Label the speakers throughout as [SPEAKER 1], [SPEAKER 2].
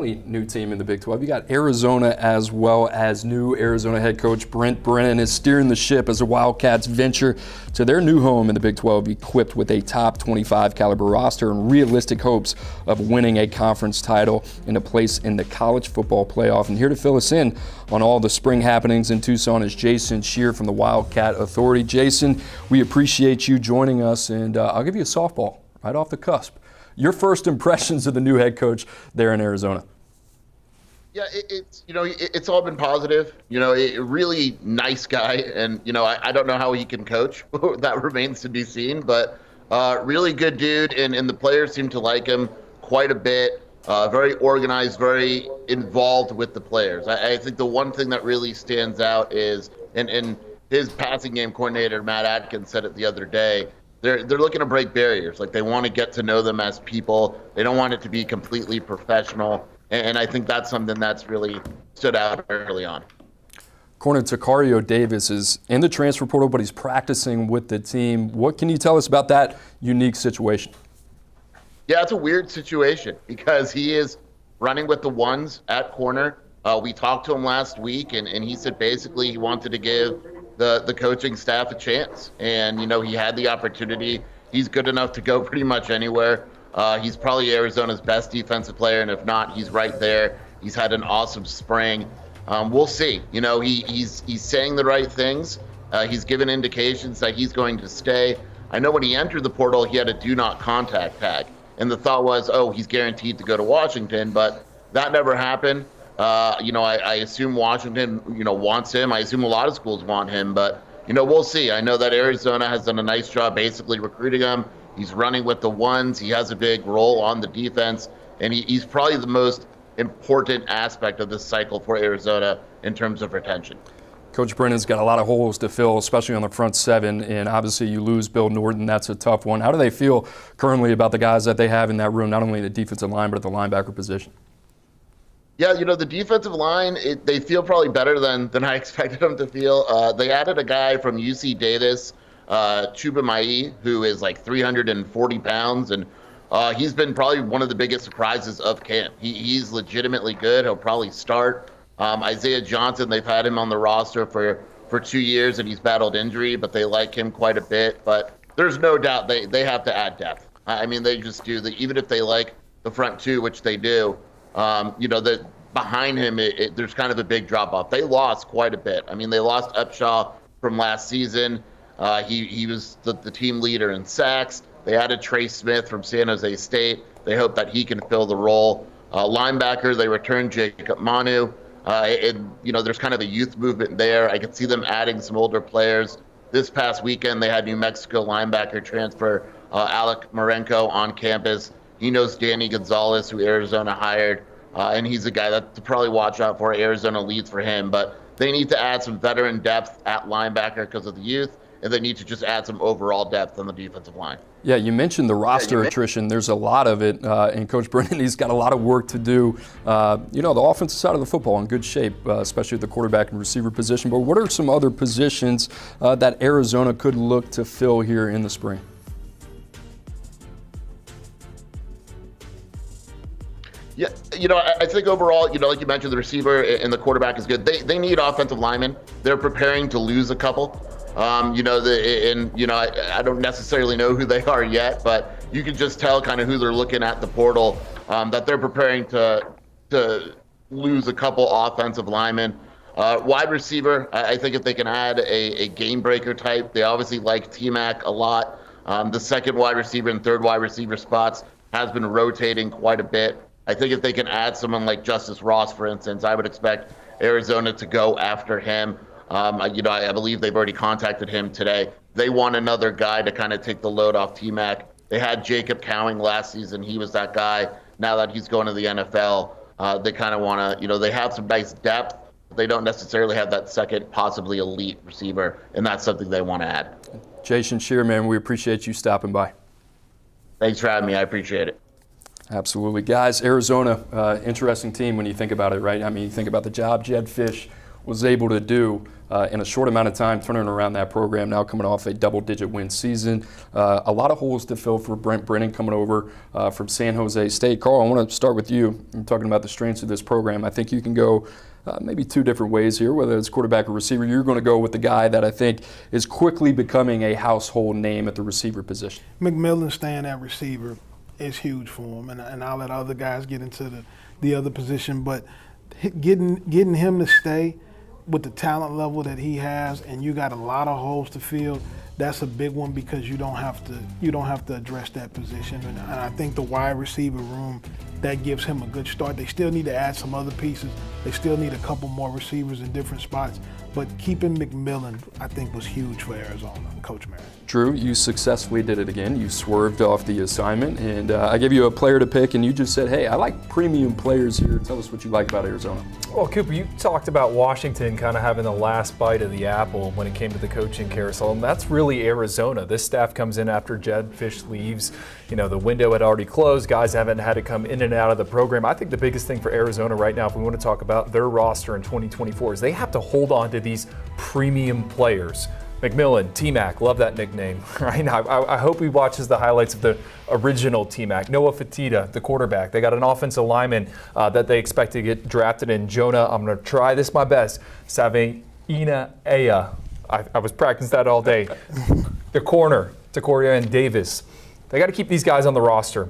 [SPEAKER 1] fairly new team in the Big 12. You got Arizona as well as new Arizona head coach Brent Brennan is steering the ship as the Wildcats venture to their new home in the Big 12, equipped with a top 25 caliber roster and realistic hopes of winning a conference title and a place in the college football playoff. And here to fill us in on all the spring happenings in Tucson is Jason Scheer from the Wildcat Authority. Jason, we appreciate you joining us, and I'll give you a softball right off the cusp. Your first impressions of the new head coach there in Arizona?
[SPEAKER 2] Yeah, it's all been positive. A really nice guy, and I don't know how he can coach. That remains to be seen. But really good dude, and the players seem to like him quite a bit. Very organized, very involved with the players. I think the one thing that really stands out is, and his passing game coordinator Matt Atkins said it the other day. They're looking to break barriers. Like, they want to get to know them as people. They don't want it to be completely professional. And I think that's something that's really stood out early on.
[SPEAKER 1] Corner Tacario Davis is in the transfer portal, but he's practicing with the team. What can you tell us about that unique situation?
[SPEAKER 2] Yeah, it's a weird situation because he is running with the ones at corner. We talked to him last week, and he said basically he wanted to give the coaching staff a chance. And, he had the opportunity. He's good enough to go pretty much anywhere. He's probably Arizona's best defensive player, and if not, he's right there. He's had an awesome spring. We'll see. He's saying the right things. He's given indications that he's going to stay. I know when he entered the portal, he had a do not contact tag. And the thought was, he's guaranteed to go to Washington, but that never happened. I assume Washington, wants him. I assume a lot of schools want him, but, we'll see. I know that Arizona has done a nice job basically recruiting him. He's running with the ones. He has a big role on the defense, and he's probably the most important aspect of this cycle for Arizona in terms of retention.
[SPEAKER 1] Coach Brennan's got a lot of holes to fill, especially on the front seven, and obviously you lose Bill Norton. That's a tough one. How do they feel currently about the guys that they have in that room, not only the defensive line, but at the linebacker position?
[SPEAKER 2] Yeah, the defensive line, they feel probably better than I expected them to feel. They added a guy from UC Davis, Chuba Mai, who is like 340 pounds, and he's been probably one of the biggest surprises of camp. He's legitimately good. He'll probably start. Isaiah Johnson, they've had him on the roster for 2 years, and he's battled injury, but they like him quite a bit. But there's no doubt they have to add depth. I mean, they just do. Even if they like the front two, which they do, that behind him, there's kind of a big drop-off. They lost quite a bit. I mean, they lost Upshaw from last season. He was the team leader in sacks. They added Trey Smith from San Jose State. They hope that he can fill the role. Linebacker, they returned Jacob Manu. There's kind of a youth movement there. I could see them adding some older players. This past weekend, they had New Mexico linebacker transfer Alec Marenko on campus. He knows Danny Gonzalez, who Arizona hired, and he's a guy that to probably watch out for. Arizona leads for him, but they need to add some veteran depth at linebacker because of the youth, and they need to just add some overall depth on the defensive line.
[SPEAKER 1] Yeah, you mentioned the roster attrition. There's a lot of it, and Coach Brennan, he's got a lot of work to do. The offensive side of the football in good shape, especially at the quarterback and receiver position. But what are some other positions that Arizona could look to fill here in the spring?
[SPEAKER 2] Yeah, I think overall, like you mentioned, the receiver and the quarterback is good. They need offensive linemen. They're preparing to lose a couple. I don't necessarily know who they are yet, but you can just tell kind of who they're looking at the portal, that they're preparing to lose a couple offensive linemen. Wide receiver, I think if they can add a game breaker type, they obviously like T-Mac a lot. The second wide receiver and third wide receiver spots has been rotating quite a bit. I think if they can add someone like Justice Ross, for instance, I would expect Arizona to go after him. I believe they've already contacted him today. They want another guy to kind of take the load off T-Mac. They had Jacob Cowing last season. He was that guy. Now that he's going to the NFL, they kind of want to, they have some nice depth, but they don't necessarily have that second, possibly elite receiver, and that's something they want to add.
[SPEAKER 1] Jason Scheer, man, we appreciate you stopping by.
[SPEAKER 2] Thanks for having me. I appreciate it.
[SPEAKER 1] Absolutely. Guys, Arizona, interesting team when you think about it, right? I mean, you think about the job Jed Fish was able to do in a short amount of time, turning around that program, now coming off a double-digit win season. A lot of holes to fill for Brent Brennan coming over from San Jose State. Carl, I want to start with you. I'm talking about the strengths of this program. I think you can go maybe two different ways here, whether it's quarterback or receiver. You're going to go with the guy that I think is quickly becoming a household name at the receiver position.
[SPEAKER 3] McMillan staying at receiver is huge for him, and I'll let other guys get into the other position, but getting him to stay with the talent level that he has, and you got a lot of holes to fill, that's a big one because you don't have to address that position. And I think the wide receiver room, that gives him a good start. They still need to add some other pieces. They still need a couple more receivers in different spots. But keeping McMillan, I think, was huge for Arizona, Coach Marion.
[SPEAKER 1] Drew, you successfully did it again. You swerved off the assignment, and I gave you a player to pick, and you just said, hey, I like premium players here. Tell us what you like about Arizona.
[SPEAKER 4] Well, Cooper, you talked about Washington kind of having the last bite of the apple when it came to the coaching carousel, and that's really Arizona. This staff comes in after Jed Fish leaves. You know, the window had already closed. Guys haven't had to come in and out of the program. I think the biggest thing for Arizona right now, if we want to talk about their roster in 2024, is they have to hold on to these premium players. McMillan, T-Mac, love that nickname, right? I hope he watches the highlights of the original T-Mac. Noah Fatita, the quarterback. They got an offensive lineman that they expect to get drafted in. Jonah, I'm going to try this my best. Savina Aya. I was practicing that all day. The corner, Tacoria and Davis. They got to keep these guys on the roster.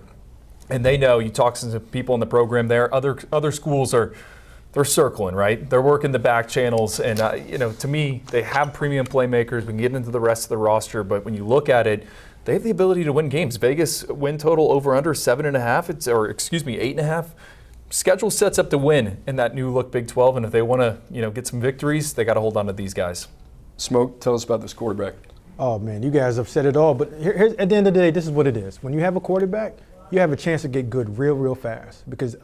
[SPEAKER 4] And they know, you talk to some people in the program there, other schools they're circling, right? They're working the back channels, and to me, they have premium playmakers. We can get into the rest of the roster, but when you look at it, they have the ability to win games. Vegas win total over under 7.5, 8.5. Schedule sets up to win in that new look Big 12, and if they want to, get some victories, they got to hold on to these guys.
[SPEAKER 1] Smoke, tell us about this quarterback.
[SPEAKER 5] Oh man, you guys have said it all, but here's, at the end of the day, this is what it is. When you have a quarterback, you have a chance to get good real fast, because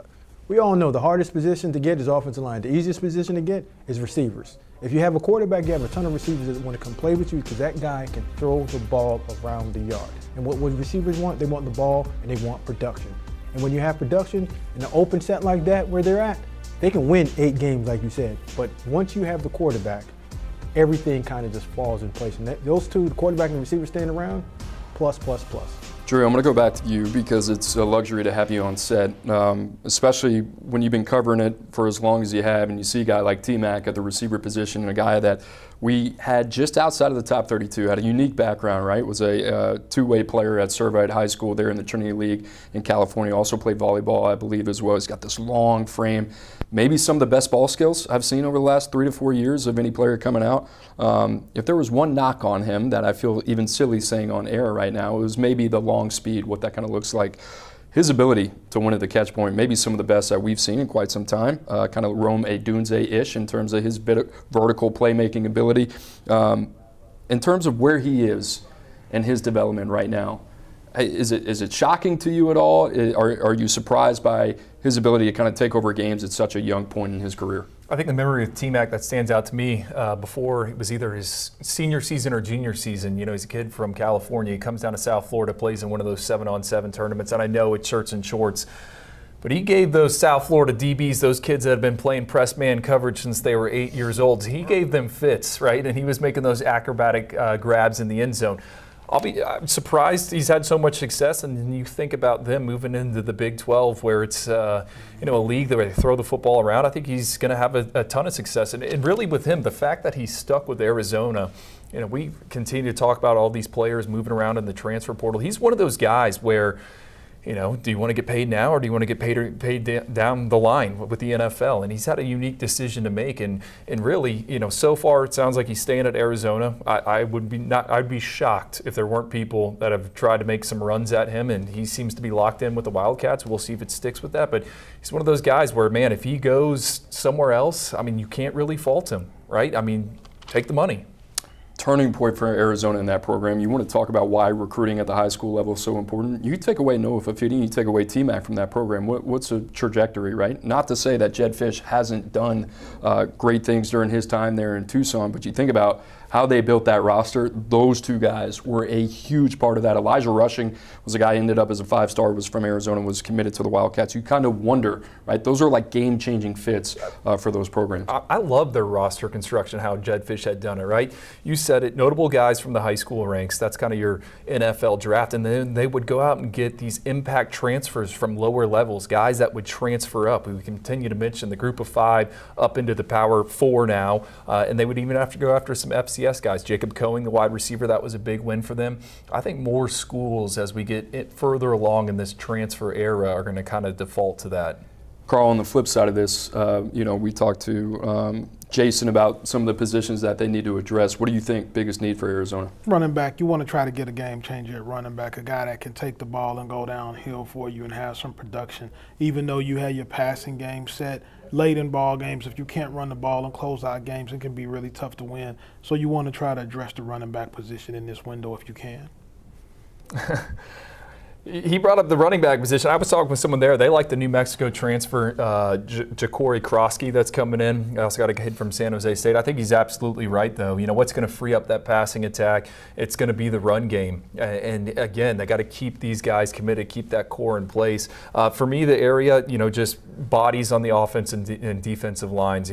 [SPEAKER 5] we all know the hardest position to get is offensive line. The easiest position to get is receivers. If you have a quarterback, you have a ton of receivers that want to come play with you because that guy can throw the ball around the yard. And what receivers want, they want the ball and they want production. And when you have production in an open set like that where they're at, they can win 8 games like you said. But once you have the quarterback, everything kind of just falls in place. And those two, the quarterback and the receiver staying around, plus.
[SPEAKER 1] Drew, I'm going to go back to you because it's a luxury to have you on set, especially when you've been covering it for as long as you have, and you see a guy like T-Mac at the receiver position, and a guy that we had just outside of the top 32, had a unique background, right? Was a two-way player at Servite High School there in the Trinity League in California. Also played volleyball, I believe, as well. He's got this long frame. Maybe some of the best ball skills I've seen over the last 3 to 4 years of any player coming out. If there was one knock on him that I feel even silly saying on air right now, it was maybe the long speed, what that kind of looks like. His ability to win at the catch point, maybe some of the best that we've seen in quite some time, kind of Rome Odunze-ish in terms of his vertical playmaking ability. In terms of where he is and his development right now, is it shocking to you at all? Are you surprised by his ability to kind of take over games at such a young point in his career?
[SPEAKER 4] I think the memory of T-Mac that stands out to me before it was either his senior season or junior season. He's a kid from California. He comes down to South Florida, plays in one of those 7-on-7 tournaments, and I know it's shirts and shorts. But he gave those South Florida DBs, those kids that have been playing press man coverage since they were 8 years old, he gave them fits, right? And he was making those acrobatic grabs in the end zone. I'm surprised he's had so much success, and then you think about them moving into the Big 12 where it's a league where they throw the football around. I think he's going to have a ton of success. And really with him, the fact that he's stuck with Arizona, we continue to talk about all these players moving around in the transfer portal. He's one of those guys where, do you want to get paid now or do you want to get paid down the line with the NFL? And he's had a unique decision to make. And really, so far it sounds like he's staying at Arizona. I'd be shocked if there weren't people that have tried to make some runs at him. And he seems to be locked in with the Wildcats. We'll see if it sticks with that. But he's one of those guys where, man, if he goes somewhere else, you can't really fault him, right? Take the money.
[SPEAKER 1] Turning point for Arizona in that program. You want to talk about why recruiting at the high school level is so important. You take away Noah Fafiti, you take away T-Mac from that program. What's the trajectory, right? Not to say that Jed Fish hasn't done great things during his time there in Tucson, but you think about how they built that roster, those two guys were a huge part of that. Elijah Rushing was a guy who ended up as a 5-star, was from Arizona, was committed to the Wildcats. You kind of wonder, right? Those are like game-changing fits for those programs.
[SPEAKER 4] I love their roster construction, how Jed Fish had done it, right? You said it, notable guys from the high school ranks. That's kind of your NFL draft. And then they would go out and get these impact transfers from lower levels, guys that would transfer up. We continue to mention the group of 5 up into the Power 4 now. And they would even have to go after some FCS guys. Jacob Coing, the wide receiver, that was a big win for them. I think more schools, as we get it further along in this transfer era, are going to kind of default to that.
[SPEAKER 1] Carl, on the flip side of this, we talked to Jason about some of the positions that they need to address. What do you think biggest need for Arizona?
[SPEAKER 3] Running back, you want to try to get a game changer at running back, a guy that can take the ball and go downhill for you and have some production. Even though you have your passing game set, late in ball games, if you can't run the ball and close out games, it can be really tough to win. So you want to try to address the running back position in this window if you can.
[SPEAKER 4] He brought up the running back position. I was talking with someone there. They like the New Mexico transfer, Ja'Cory Krosky, that's coming in. I also got a kid from San Jose State. I think he's absolutely right, though. What's going to free up that passing attack? It's going to be the run game. And again, they got to keep these guys committed, keep that core in place. For me, the area, just bodies on the offense and defensive lines.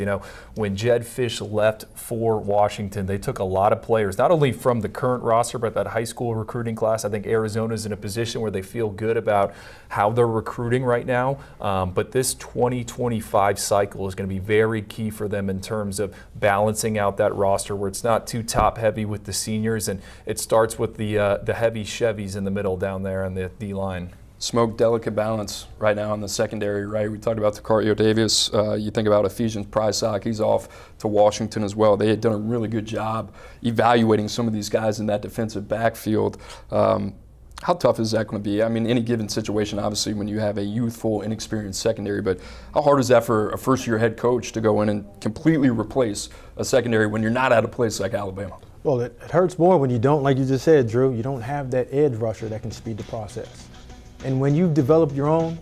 [SPEAKER 4] When Jed Fish left for Washington, they took a lot of players, not only from the current roster, but that high school recruiting class. I think Arizona's in a position where they feel good about how they're recruiting right now. But this 2025 cycle is going to be very key for them in terms of balancing out that roster where it's not too top heavy with the seniors, and it starts with the heavy Chevys in the middle down there on the D-line.
[SPEAKER 1] Smoke delicate balance right now in the secondary, right? We talked about Tacario Davis. You think about Ephesians Prysock. He's off to Washington as well. They had done a really good job evaluating some of these guys in that defensive backfield. How tough is that going to be? I mean, any given situation, obviously, when you have a youthful, inexperienced secondary, but how hard is that for a first-year head coach to go in and completely replace a secondary when you're not at a place like Alabama?
[SPEAKER 5] Well, it hurts more when you don't, like you just said, Drew, you don't have that edge rusher that can speed the process. And when you've developed your own,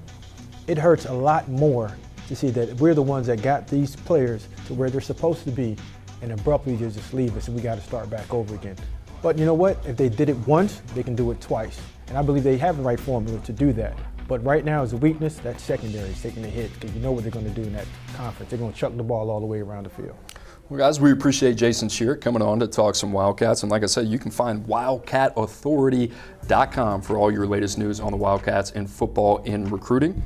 [SPEAKER 5] it hurts a lot more to see that we're the ones that got these players to where they're supposed to be and abruptly just leave us and we got to start back over again. But you know what? If they did it once, they can do it twice. And I believe they have the right formula to do that. But right now, as a weakness, that secondary is taking a hit because you know what they're going to do in that conference. They're going to chuck the ball all the way around the field.
[SPEAKER 1] Well, guys, we appreciate Jason Scheer coming on to talk some Wildcats. And like I said, you can find wildcatauthority.com for all your latest news on the Wildcats in football and recruiting.